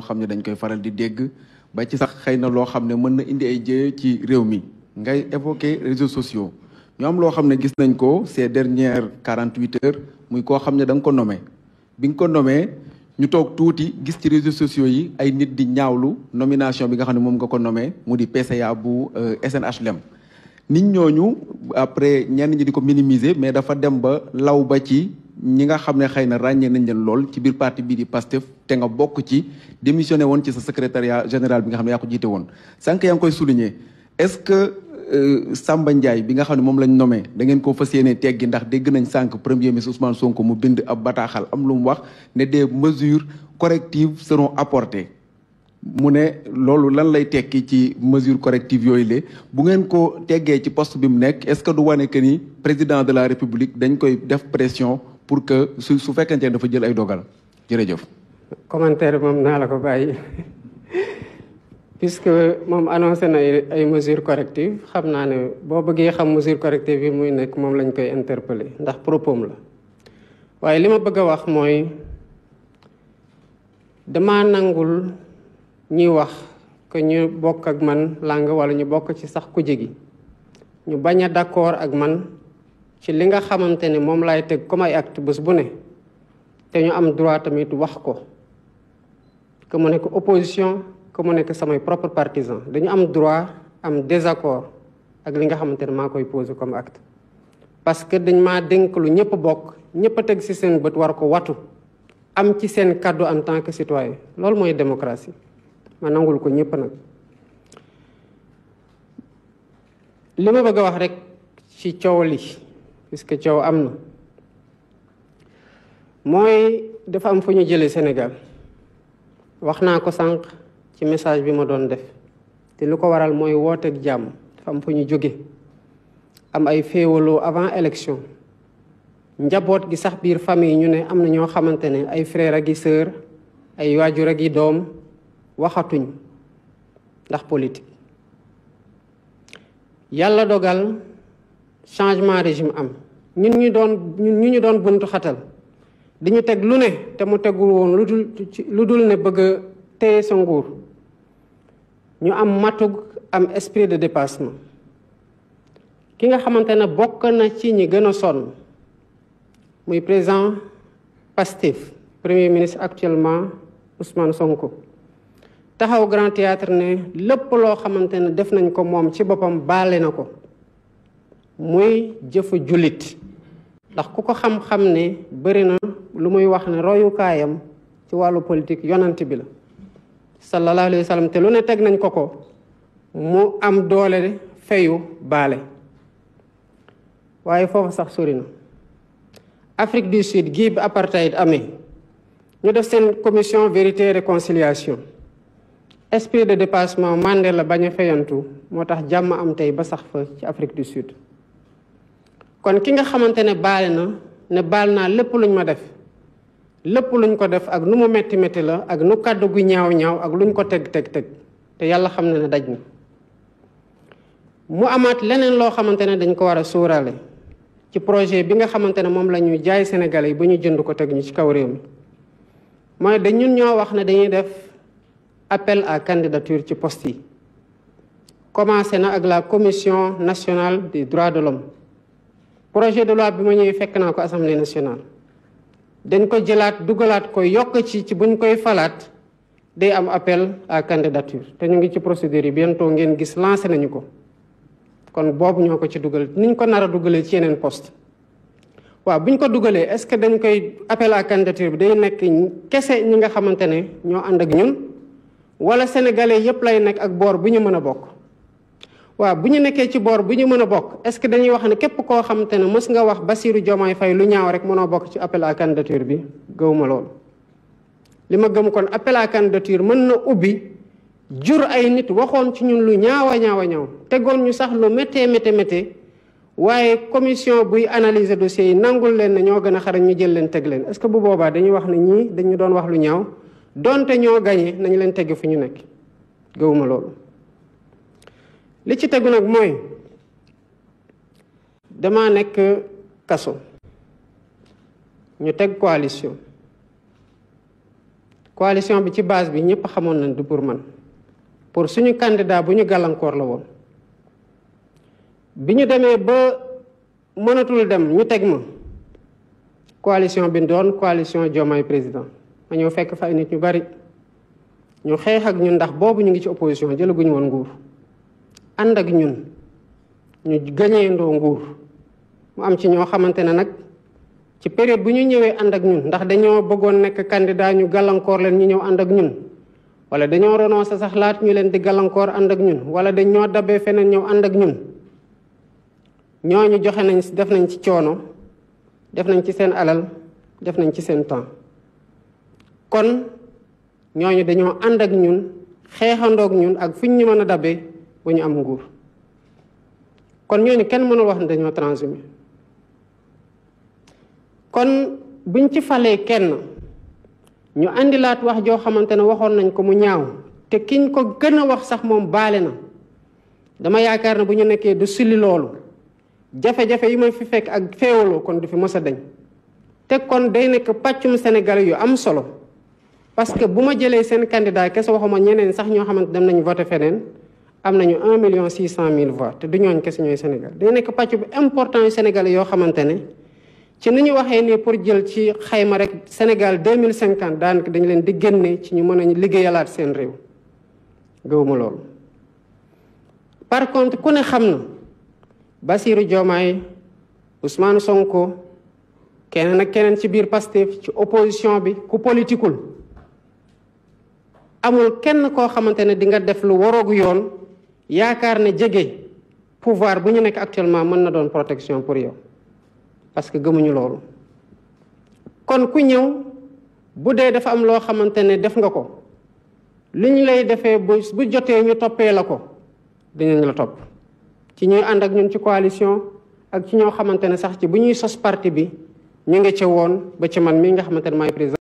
loo xam ne dañ koy faral di dégg ba ci sax xëy na loo xam ne mën na indi ay jëye ci réew mi ngay évoquer réseaux sociaux ñu am loo xam ne gis nañ ko ces dernières 48 heures muy koo xam ne da nga ko nommé bi nga ko nommé ñu toog tuuti gis ci réseaux sociaux yi ay nit di ñaawlu nomination bi nga xam ne moom nga ko nommé mu di PCA bu SNHLM nit ñooñu après ñenn ñi di ko minimiser mais dafa dem ba law ba ci ñi nga xam ne xëy na ràññee nañ leen lool ci biir parti bii di PASTEF te nga bokk ci démissionné woon ci sa secrétariat général bi nga xam ne yaa ko jiite woon sànq yaa ngi koy souligner est-ce que Samba Ndiaye bi nga xam ne moom lañ nommé da ngeen ko fas yéene teggi ndax dégg nañ sànq premier ministre Ousmane Sonko mu bind ab bataaxal am lu mu wax ne des mesures correctives seront apportées mu ne loolu lan lay tekki ci mesures correctives yooyu la bu ngeen ko teggee ci poste bi mu nekk est-ce que du wane que ni président de la République dañ koy def pression pour que su fekkente ne dafa jël ay dogal jërëjëf. commentaire moom naa la ko bàyyi puisque moom annoncé na ay mesures correctives xam naa ne boo bëggee xam mesures correctives yi muy nekk moom lañ koy interpeller ndax propos la waaye li ma bëgg a wax mooy dama nangul ñuy wax que ñu bokk ak man langue wala ñu bokk ci sax kuje gi ñu bañ a d'accord ak man ci li nga xamante ne moom laay teg comme ay acte bés bu ne te ñu am droit tamit wax ko que mu nekk opposition que mu nekk samay propre partisan dañu am droit am désaccord ak li nga xamante ne maa koy poser comme acte parce que dañ maa dénk lu ñëpp bokk ñëpp a teg ci seen bët war ko watu am ci seen kàddu en tant que citoyen loolu mooy démocratie ma nangul ko ñëpp nag li ma bëgg a wax rek ci coow li puisque coow am na mooy dafa am fu ñu jëlee Sénégal wax naa ko sànq ci message bi ma doon def te lu ko waral mooy wooteeg jàmm dafa am fu ñu jóge am ay féewaloo avant élection njaboot gi sax biir famille ñu ne am na ñoo xamante ne ay frère ak i sœur ay waajur ak i doom waxatuñ ndax politique yàlla dogal changement régime am ñun ñu doon buntu xatal di ñu teg lu ne te mu tegul woon lu dul ne bëgg a téye sa nguur ñu am matug am esprit de dépassement ki nga xamante ne bokk na ci ñi gën a sonn muy président Pastef premier ministre actuellement Ousmane Sonko taxaw Grand Théâtre ne lépp loo xamante ne def nañ ko moom ci boppam baale na ko muy jëfu jullit ndax ku ko xam-xam ne bëri na lu muy wax ne royukaayam ci wàllu politique yonant bi la sallallahu alayhi wa sallam te lu ne teg nañ ko mu am doole fayu baale waaye foofu sax sori na Afrique du Sud gii bi apartheid amee ñu def seen commission vérité et réconciliation esprit de dépassement Mandela bañ a fayantu moo tax jàmm am tey ba sax fa ci Afrique du Sud kon ki nga xamante ne baale na ne baal naa lépp luñ ma def lépp luñ ko def ak nu mu metti metti la ak nu kàddu gu ñaaw ak luñ ko teg te yàlla xam na ne daj na mu amaat leneen loo xamante ne dañ ko war a sóoraale ci projet bi nga xamante ne moom la ñu jaay Sénégalais yi ba ñu jënd ko teg ñu ci kaw réew mi mooy ñun ñoo wax ne dañuy def appel à candidature ci poste yi commencé na ak la commission nationale des droits de l'homme projet de loi bi ma ñëwee fekk naa ko assemblée nationale dañ ko jëlaat dugalaat ko yokk ci buñ koy falaat day am appel à candidature te ñu ngi ci procédure yi bientôt ngeen gis lancé nañu ko kon boobu ñoo ko ci dugal niñ ko nar a dugalee ci yeneen poste waaw buñ ko dugalee est-ce que dañ koy appel à candidature bi day nekk kese ñi nga xamante ne ñoo ànd ak ñun wala sénégalais yépp lay nekk ak boor bu ñu mën a bokk waaw bu ñu nekkee ci boor bu ñu mën a bokk est-ce que dañuy wax ne képp koo xamante ne mës nga wax Bassirou Diomaye Faye lu ñaaw rek mënoo bokk ci appel à candidature bi gëwuma loolu li ma gëm kon appel à candidature mën na ubbi jur ay nit waxoon ci ñun lu ñaaw tegoon ñu sax lu méttee waaye commission buy analyser dossiers yi nangul leen ne ñoo gën a xarañ ñu jël leen teg leen est-ce que bu boobaa dañuy wax ne ñii dañu doon wax lu ñaaw donte ñoo gañe nañu leen tegg fu ñu nekk gëwuma loolu li ci tegu nag mooy dama nekk kaso ñu teg coalition coalition bi ci base bi ñëpp xamoon nañ du pour man pour suñu candidat bu ñu gàllankoor la woon bi ñu demee ba mënatul dem ñu teg ma coalition bi doon coalition Diomaye président ma ñëw fekk fa ay nit ñu bari ñu xeex ak ñun ndax boobu ñu ngi ci opposition jëlaguñu woon nguur ànd ak ñun ñu gañeendoo nguur mu am ci ñoo xamante ne nag ci période bu ñu ñëwee ànd ak ñun ndax dañoo bëggoon nekk candidat ñu gàllankoor leen ñu ñëw ànd ak ñun wala dañoo renoncé sax laat ñu leen di gàllankoor ànd ak ñun wala dañoo dabee feneen ñëw ànd ak ñun ñooñu joxe nañ def nañ ci coono def nañ ci seen alal def nañ ci seen temps kon ñooñu dañoo ànd ak ñun xeexandoog ñun ak fuñ ñu mën a dabee bu ñu am nguur kon ñooñu kenn mënul wax ne dañoo transhumé kon buñ ci falee kenn ñu andilaat wax joo xamante ne waxoon nañ ko mu ñaaw te kiñ ko gën a wax sax moom baale na dama yaakaar ne bu ñu nekkee du sulli loolu jafe-jafe yi may fi fekk ak féewaloo kon du fi mës a dañ te kon day nekk pàccum Sénégal yu am solo parce que bu ma jëlee seen candidat kese waxuma ñeneen sax ñoo xamante dem nañu voté feneen am nañu 1,600,000 voix te du ñooñ kese ñooy Sénégal day nekk pàcc bu important yu Sénégal yoo xamante ne ci ni ñu waxee nii pour jël ci xayma rek Sénégal 2050 daanaka dañu leen di génne ci ñu mën a liggéeyalaat seen réew gëwuma loolu. par contre ku ne xam na Bassirou Diomaye Ousmane Sonko keneen ak keneen ci biir Pastef ci opposition bi ku politikul amul kenn koo xamante ne di nga def lu waroogu yoon yaakaar ne jege pouvoir bu ñu nekk actuellement mën na doon protection pour yow parce que gëmuñu loolu kon ku ñëw bu dee dafa am loo xamante ne def nga ko li ñu lay defee bu jotee ñu toppee la ko dinañ la topp ci ñuy ànd ak ñun ci coalition ak ci ñoo xamante ne sax ci bu ñuy sos parti bi ñu ngi ci woon ba ci man mii nga xamante ne maay président